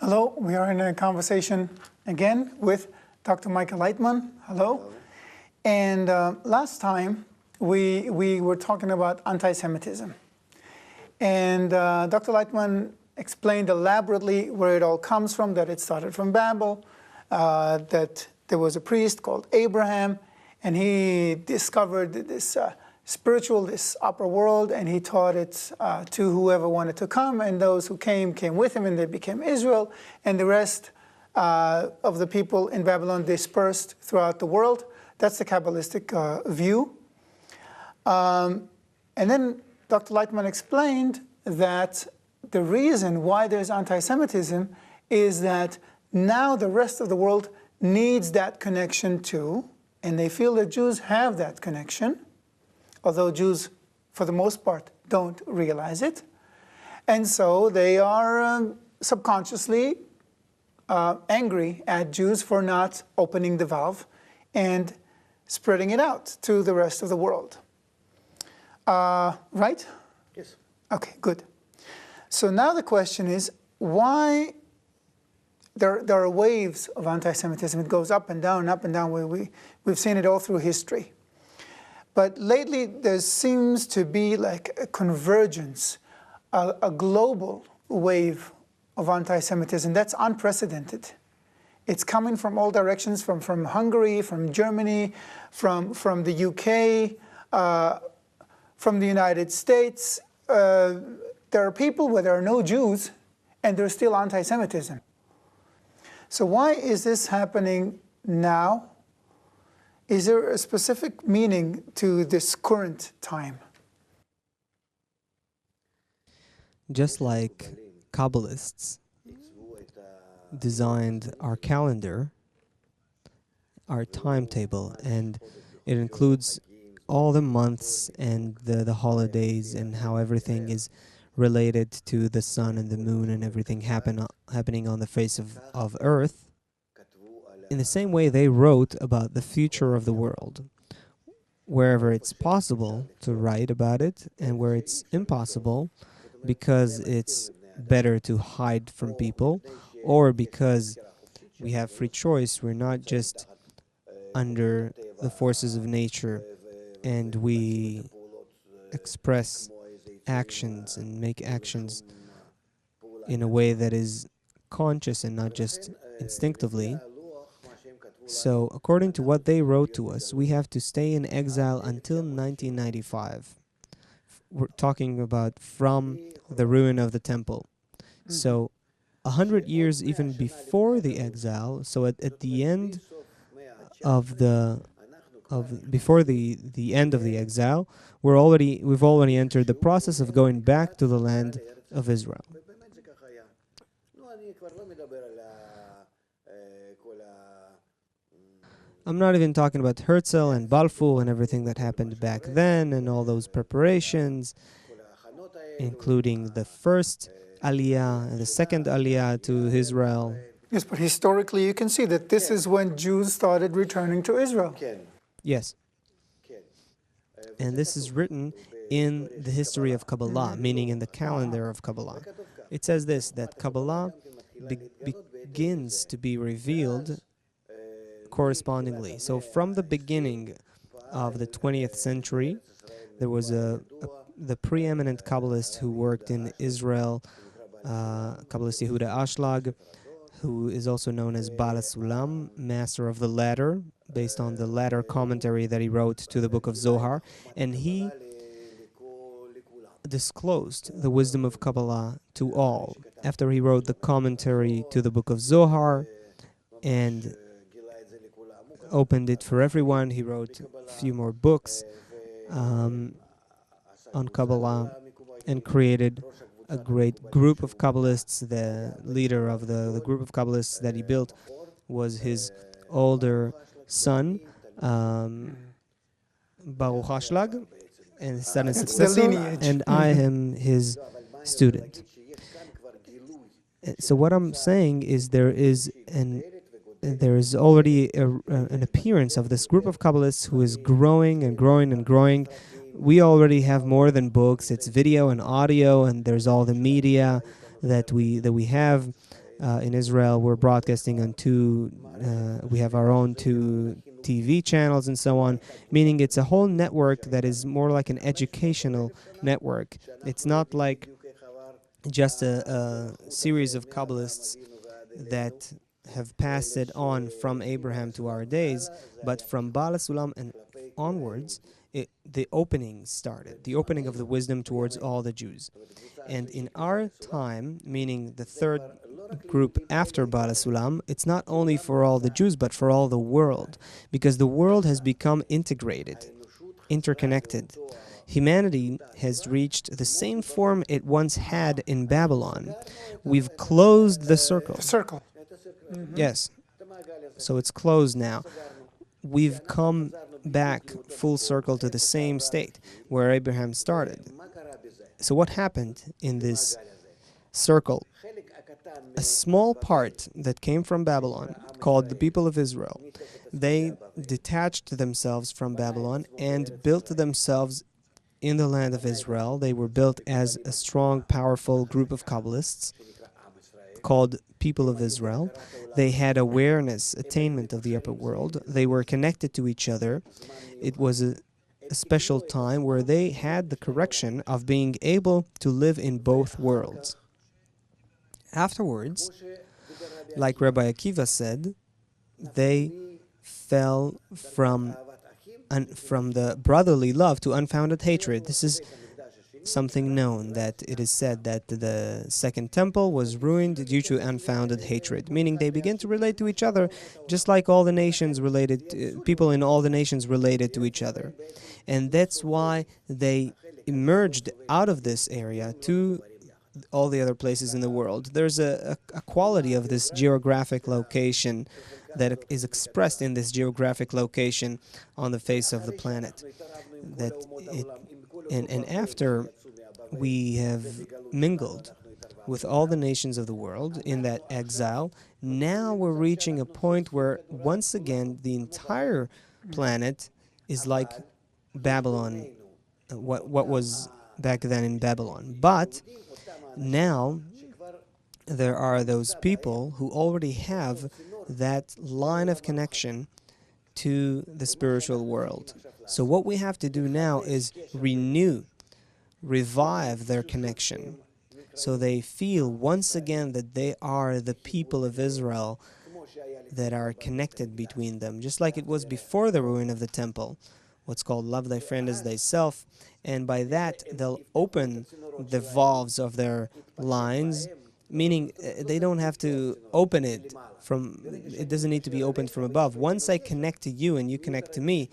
Hello, we are in a conversation again with Dr. Michael Laitman. Hello. And last time we were talking about anti-Semitism. And Dr. Laitman explained elaborately where it all comes from, that it started from Babel, that there was a priest called Abraham, and he discovered this this upper world, and he taught it to whoever wanted to come, and those who came with him, and they became Israel, and the rest of the people in Babylon dispersed throughout the world. That's the Kabbalistic view. And then Dr. Laitman explained that the reason why there's anti-Semitism is that now the rest of the world needs that connection too, and they feel that Jews have that connection, although Jews, for the most part, don't realize it. And so they are subconsciously angry at Jews for not opening the valve and spreading it out to the rest of the world. Right? Yes. Okay, good. So now the question is, why there are waves of anti-Semitism. It goes up and down, up and down. We've seen it all through history. But lately, there seems to be like a convergence, a global wave of anti-Semitism that's unprecedented. It's coming from all directions, from Hungary, from Germany, from the UK, from the United States. There are people where there are no Jews, and there's still anti-Semitism. So why is this happening now? Is there a specific meaning to this current time? Just like Kabbalists designed our calendar, our timetable, and it includes all the months and the holidays and how everything is related to the sun and the moon and everything happening on the face of Earth. In the same way, they wrote about the future of the world, wherever it's possible to write about it, and where it's impossible, because it's better to hide from people, or because we have free choice, we're not just under the forces of nature, and we express actions and make actions in a way that is conscious and not just instinctively. So, according to what they wrote to us, we have to stay in exile until 1995. We're talking about from the ruin of the temple. So, 100 years even before the exile, so at the end of before the end of the exile, we've already entered the process of going back to the land of Israel. I'm not even talking about Herzl and Balfour and everything that happened back then and all those preparations, including the first Aliyah and the second Aliyah to Israel. Yes, but historically you can see that this is when Jews started returning to Israel. Yes. And this is written in the history of Kabbalah, meaning in the calendar of Kabbalah. It says this, that Kabbalah begins to be revealed correspondingly. So from the beginning of the 20th century, there was the preeminent Kabbalist who worked in Israel, Kabbalist Yehuda Ashlag, who is also known as Baal Sulam, master of the ladder, based on the ladder commentary that he wrote to the book of Zohar, and he disclosed the wisdom of Kabbalah to all. After he wrote the commentary to the book of Zohar and opened it for everyone, he wrote a few more books on Kabbalah and created a great group of Kabbalists. The leader of the group of Kabbalists that he built was his older son, Baruch Ashlag, and his son and successor, and I am his student. So what I'm saying is there is already an appearance of this group of Kabbalists who is growing and growing and growing. We already have more than books. It's video and audio, and there's all the media that we have. In Israel, we're broadcasting on we have our own two TV channels and so on, meaning it's a whole network that is more like an educational network. It's not like just a series of Kabbalists that have passed it on from Abraham to our days, but from Baal Sulam and onwards, the opening started, the opening of the wisdom towards all the Jews. And in our time, meaning the third group after Baal Sulam, it's not only for all the Jews, but for all the world, because the world has become integrated, interconnected. Humanity has reached the same form it once had in Babylon. We've closed the circle. The circle. Yes. So it's closed now. We've come back full circle to the same state where Abraham started. So what happened in this circle? A small part that came from Babylon, called the people of Israel, they detached themselves from Babylon and built themselves in the land of Israel. They were built as a strong, powerful group of Kabbalists called people of Israel. They had awareness, attainment of the upper world. They were connected to each other. It was a special time where they had the correction of being able to live in both worlds. Afterwards, like Rabbi Akiva said, they fell from the brotherly love to unfounded hatred. This is something known, that it is said that the second temple was ruined due to unfounded hatred, meaning they began to relate to each other just like all the nations people in all the nations related to each other. And that's why they emerged out of this area to all the other places in the world. There's a quality of this geographic location that is expressed in this geographic location on the face of the planet. And after we have mingled with all the nations of the world in that exile, now we're reaching a point where once again the entire planet is like Babylon, what was back then in Babylon. But now there are those people who already have that line of connection to the spiritual world. So what we have to do now is revive their connection, so they feel once again that they are the people of Israel that are connected between them, just like it was before the ruin of the temple, what's called love thy friend as thyself. And by that, they'll open the valves of their lines, meaning they don't have to open it it doesn't need to be opened from above. Once I connect to you and you connect to me,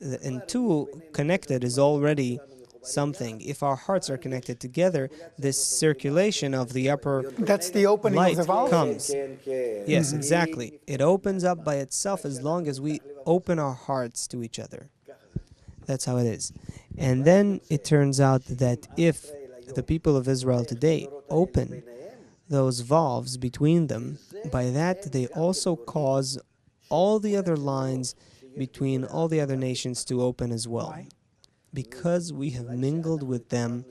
and two connected is already something. If our hearts are connected together, this circulation of the upper That's the opening light of the valve. comes. Yes, exactly. It opens up by itself as long as we open our hearts to each other. That's how it is. And then it turns out that if the people of Israel today open those valves between them, by that they also cause all the other lines between all the other nations to open as well. Why? Because we have mingled with them,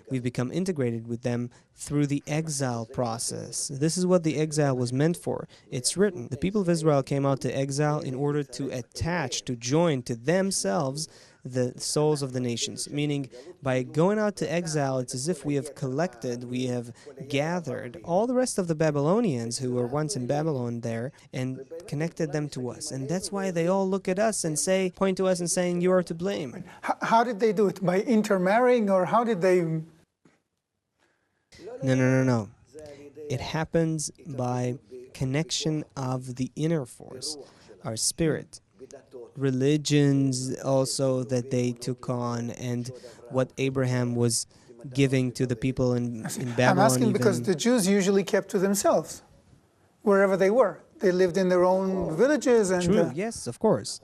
we've become integrated with them through the exile process. This is what the exile was meant for. It's written, the people of Israel came out to exile in order to attach, to join to themselves the souls of the nations. Meaning, by going out to exile, it's as if we have collected, we have gathered all the rest of the Babylonians who were once in Babylon there and connected them to us. And that's why they all look at us and point to us and saying, you are to blame. How did they do it? By intermarrying, or how did they... No. It happens by connection of the inner force, our spirit. Religions also that they took on, and what Abraham was giving to the people in Babylon. I'm asking because the Jews usually kept to themselves, wherever they were. They lived in their own villages and... True, yes, of course.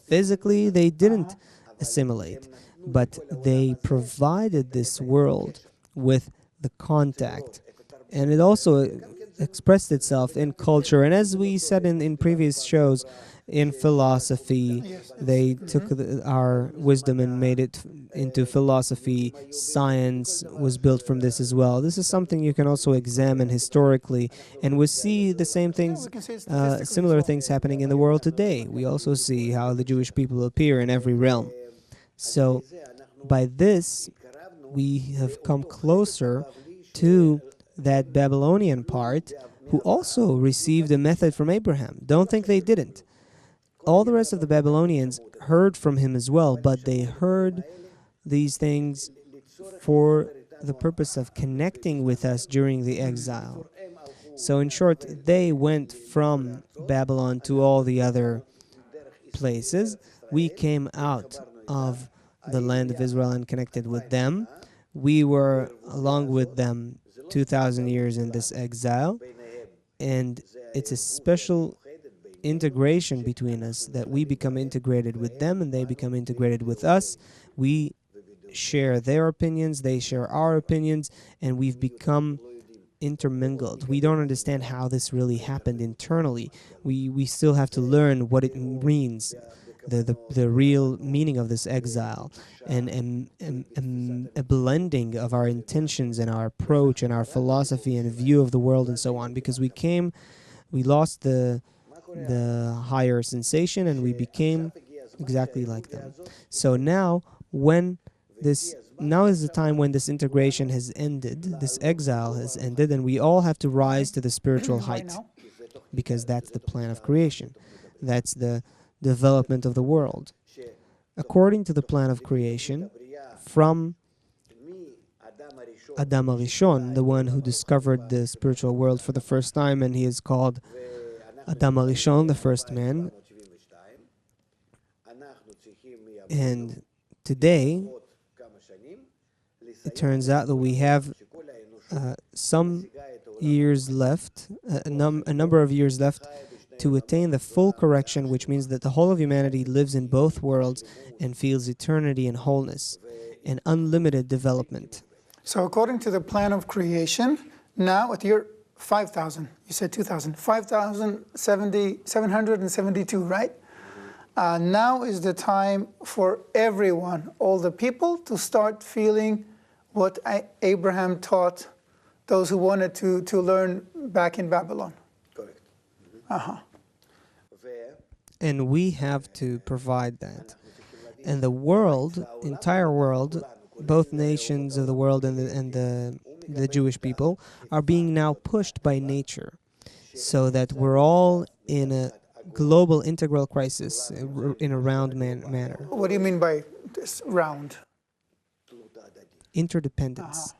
Physically, they didn't assimilate, but they provided this world with the contact. And it also expressed itself in culture. And as we said in previous shows, in philosophy, Yes, they took our wisdom and made it into philosophy. Science was built from this as well. This is something you can also examine historically, and we see the same things, we can say statistically as similar well. things happening in the world today. We also see how the Jewish people appear in every realm. So by this, we have come closer to that Babylonian part, who also received a method from Abraham. Don't think they didn't. All the rest of the Babylonians heard from him as well, but they heard these things for the purpose of connecting with us during the exile. So in short, they went from Babylon to all the other places. We came out of the land of Israel and connected with them. We were along with them 2,000 years in this exile, and it's a special integration between us that we become integrated with them and they become integrated with us. We share their opinions, they share our opinions, and we've become intermingled. We don't understand how this really happened internally. We still have to learn what it means, the real meaning of this exile, and a blending of our intentions and our approach and our philosophy and view of the world and so on. Because we lost the higher sensation and we became exactly like them. So now is the time when this integration has ended, this exile has ended, and we all have to rise to the spiritual height, because that's the plan of creation. That's the development of the world. According to the plan of creation, from Adam Arishon, the one who discovered the spiritual world for the first time, and he is called Adam Arishon, the first man. And today, it turns out that we have some years left, a number of years left, to attain the full correction, which means that the whole of humanity lives in both worlds and feels eternity and wholeness and unlimited development. So according to the plan of creation, now at year 5,000, you said 2,000, 5,772, right? Now is the time for everyone, all the people, to start feeling what Abraham taught those who wanted to learn back in Babylon. Correct. And we have to provide that. And the world, entire world, both nations of the world and the Jewish people are being now pushed by nature, so that we're all in a global integral crisis in a round manner. What do you mean by this round? Interdependence.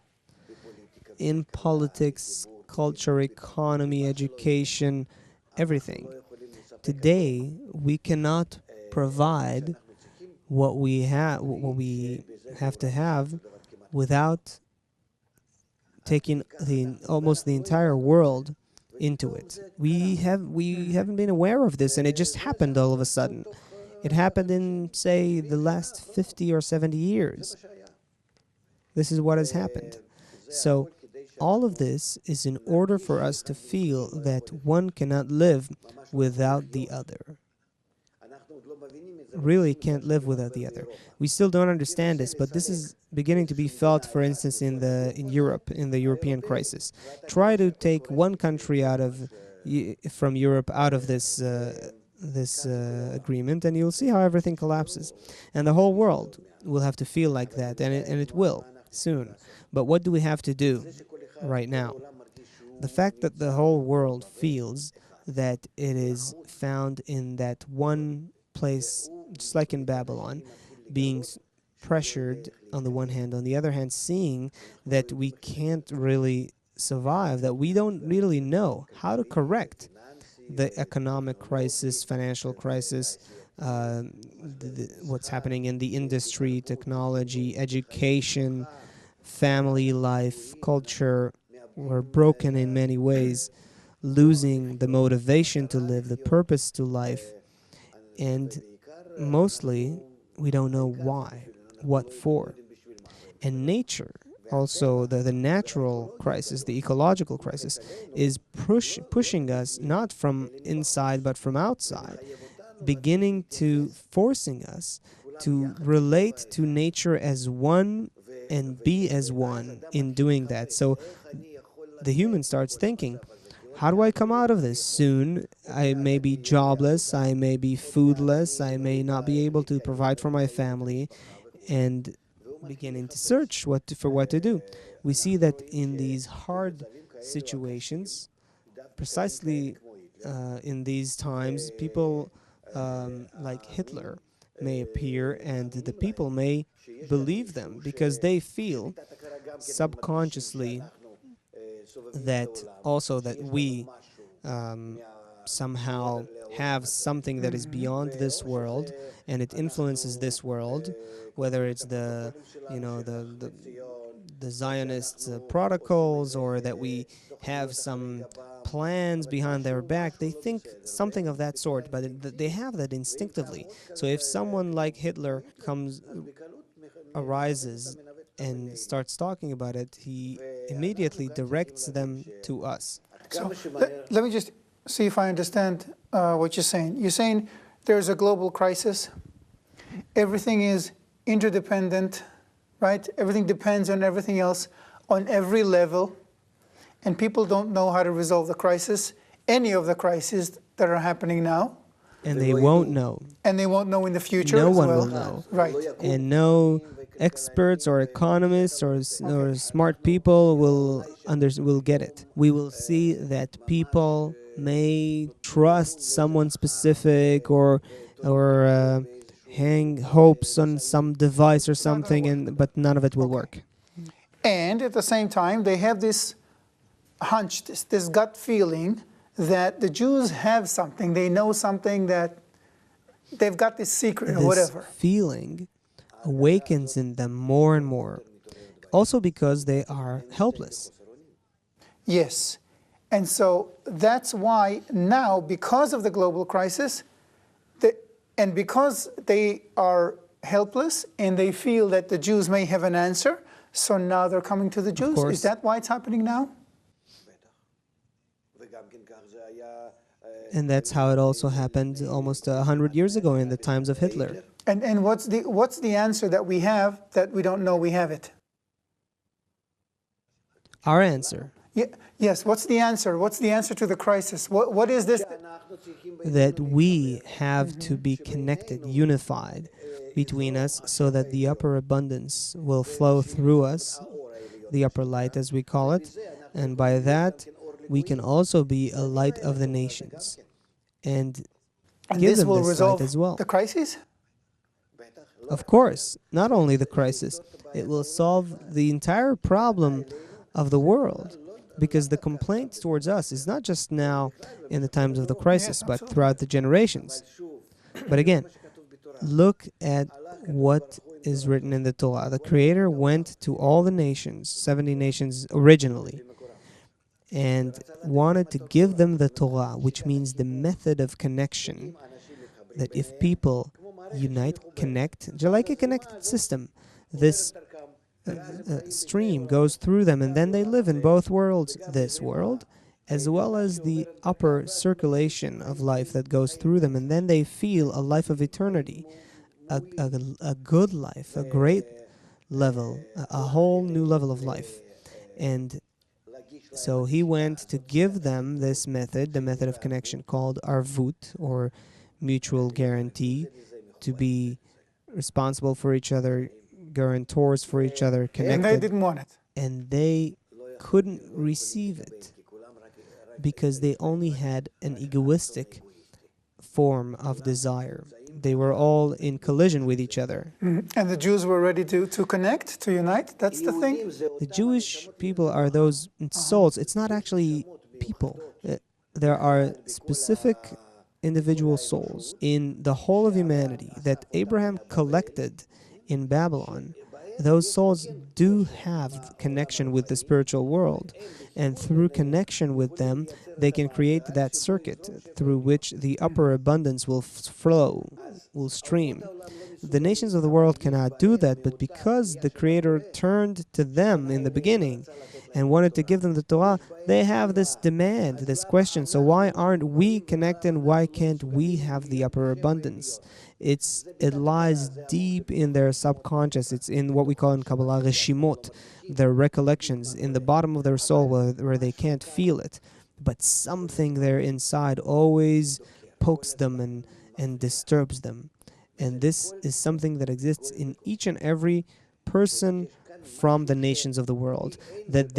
In politics, culture, economy, education, everything. Today, we cannot provide what we have to have without taking almost the entire world into it. We haven't been aware of this, and it just happened all of a sudden. It happened in, say, the last 50 or 70 years. This is what has happened. So all of this is in order for us to feel that one cannot live without the other. Really can't live without the other. We still don't understand this, but this is beginning to be felt, for instance, in Europe, in the European crisis. Try to take one country from Europe out of this agreement, and you'll see how everything collapses. And the whole world will have to feel like that, and it will soon. But what do we have to do right now? The fact that the whole world feels that it is found in that one place, just like in Babylon, being pressured on the one hand, on the other hand, seeing that we can't really survive, that we don't really know how to correct the economic crisis, financial crisis, what's happening in the industry, technology, education, family life, culture. We're broken in many ways, losing the motivation to live, the purpose to life, and mostly we don't know why, what for. And nature also the natural crisis, the ecological crisis, is pushing us not from inside but from outside, beginning to forcing us to relate to nature as one and be as one in doing that. So the human starts thinking, how do I come out of this? Soon I may be jobless, I may be foodless, I may not be able to provide for my family, and beginning to search for what to do. We see that in these hard situations, precisely in these times, people like Hitler may appear, and the people may believe them because they feel subconsciously that also that we somehow have something that is beyond this world, and it influences this world, whether it's the Zionists' protocols, or that we have some plans behind their back. They think something of that sort, but they have that instinctively. So if someone like Hitler arises and starts talking about it, he immediately directs them to us. So let me just see if I understand what you're saying. You're saying there's a global crisis. Everything is interdependent, right? Everything depends on everything else on every level. And people don't know how to resolve the crisis, any of the crises that are happening now. And they won't know. And they won't know in the future No as one well. will know. Right. And no experts or economists or smart people will get it. We will see that people may trust someone specific or hang hopes on some device or something, but none of it will work. And at the same time, they have this hunch, this gut feeling that the Jews have something, they know something, that they've got this secret or whatever. This feeling awakens in them more and more, also because they are helpless. Yes. And so that's why now, because of the global crisis, and because they are helpless and they feel that the Jews may have an answer, so now they're coming to the Jews. Is that why it's happening now? And that's how it also happened almost 100 years ago in the times of Hitler. And what's the answer that we have that we don't know we have it? Our answer. Yes, what's the answer? What's the answer to the crisis? What is this? That we have to be connected, unified between us, so that the upper abundance will flow through us, the upper light as we call it, and by that we can also be a light of the nations and give them this light as well. The crisis? Of course, not only the crisis, it will solve the entire problem of the world, because the complaint towards us is not just now in the times of the crisis, but throughout the generations. But again, look at what is written in the Torah. The Creator went to all the nations, 70 nations originally, and wanted to give them the Torah, which means the method of connection, that if people unite, connect, just like a connected system, this stream goes through them, and then they live in both worlds, this world as well as the upper circulation of life that goes through them, and then they feel a life of eternity, a good life, a great level, a whole new level of life. And so he went to give them this method, the method of connection called arvut, or mutual guarantee, to be responsible for each other, guarantors for each other, connected. And they didn't want it. And they couldn't receive it because they only had an egoistic form of desire. They were all in collision with each other. And the Jews were ready to connect, to unite? That's the thing? The Jewish people are those souls. It's not actually people. There are specific individual souls in the whole of humanity that Abraham collected in Babylon, those souls do have connection with the spiritual world, and through connection with them, they can create that circuit through which the upper abundance will flow, will stream. The nations of the world cannot do that, but because the Creator turned to them in the beginning and wanted to give them the Torah, they have this demand, this question. So why aren't we connected? Why can't we have the upper abundance? It lies deep in their subconscious. It's in what we call in Kabbalah reshimot, their recollections, in the bottom of their soul where they can't feel it. But something there inside always pokes them and disturbs them. And this is something that exists in each and every person from the nations of the world, that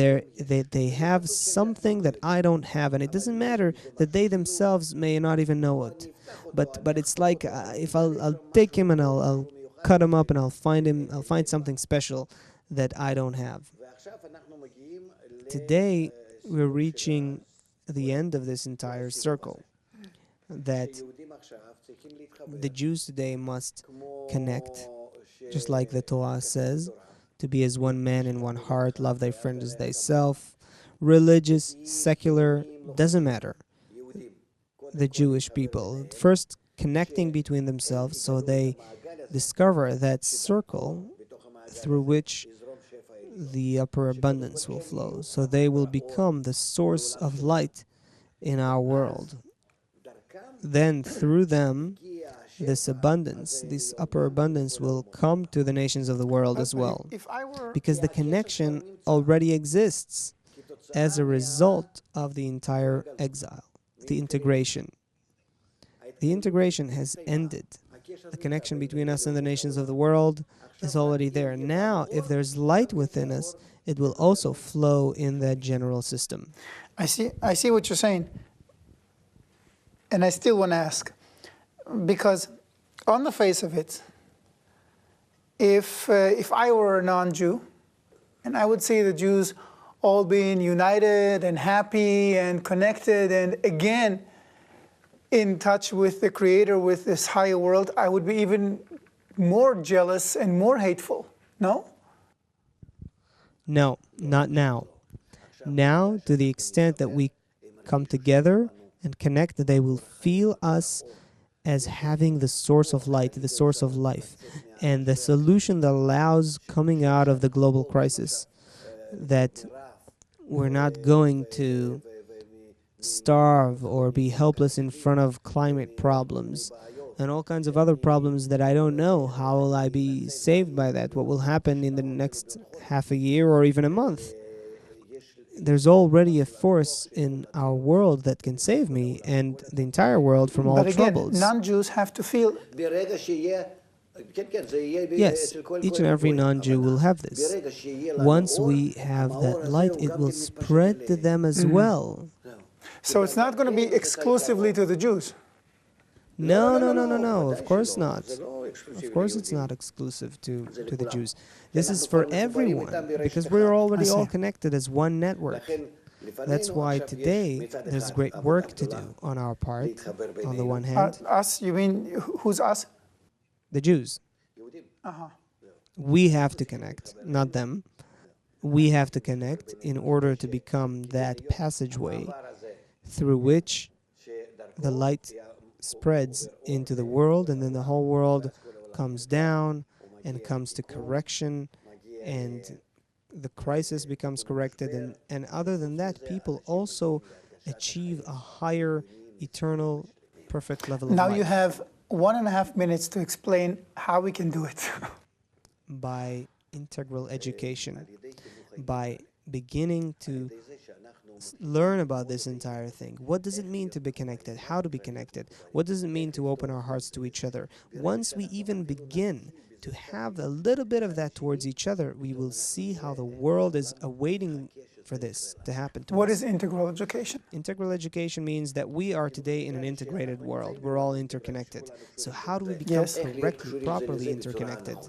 they have something that I don't have, and it doesn't matter that they themselves may not even know it. But it's like if I'll take him and I'll cut him up and I'll find something special that I don't have. Today we're reaching the end of this entire circle, that the Jews today must connect, just like the Torah says, to be as one man in one heart, love thy friend as thyself. Religious, secular, doesn't matter. The Jewish people first connecting between themselves so they discover that circle through which the upper abundance will flow. So they will become the source of light in our world. Then through them, this abundance, this upper abundance will come to the nations of the world as well. Because the connection already exists as a result of the entire exile, the integration. The integration has ended. The connection between us and the nations of the world is already there. Now, if there's light within us, it will also flow in that general system. I see what you're saying. And I still want to ask, because on the face of it, if I were a non-Jew, and I would see the Jews all being united and happy and connected and again in touch with the Creator, with this higher world, I would be even more jealous and more hateful. No? No, not now. Now, to the extent that we come together and connect, they will feel us as having the source of light, the source of life, and the solution that allows coming out of the global crisis, that we're not going to starve or be helpless in front of climate problems and all kinds of other problems that I don't know. How will I be saved by that? What will happen in the next half a year or even a month? There's already a force in our world that can save me and the entire world from all troubles. But again, non-Jews have to feel... Yes, each and every non-Jew will have this. Once we have that light, it will spread to them as well. So it's not going to be exclusively to the Jews? No, of course not. Of course it's not exclusive to the Jews. This is for everyone, because we're already all connected as one network. That's why today there's great work to do on our part, on the one hand. Us? You mean, who's us? The Jews. We have to connect, not them. We have to connect in order to become that passageway through which the light spreads into the world, and then the whole world comes down and comes to correction, and the crisis becomes corrected, and other than that, people also achieve a higher, eternal, perfect level of life. Now you have 1.5 minutes to explain how we can do it. By integral education, by beginning to learn about this entire thing. What does it mean to be connected? How to be connected? What does it mean to open our hearts to each other? Once we even begin to have a little bit of that towards each other, we will see how the world is awaiting for this to happen to us. What is integral education? Integral education means that we are today in an integrated world. We're all interconnected. So how do we become correctly, properly interconnected?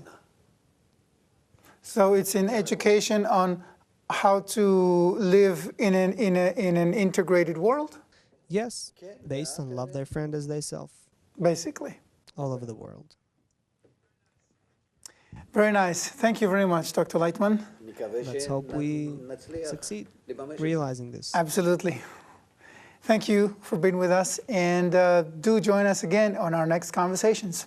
So it's in education on how to live in an integrated world? Yes, based on love thy friend as thyself. Basically. All over the world. Very nice. Thank you very much, Dr. Laitman. Let's hope we succeed realizing this. Absolutely. Thank you for being with us, and do join us again on our next conversations.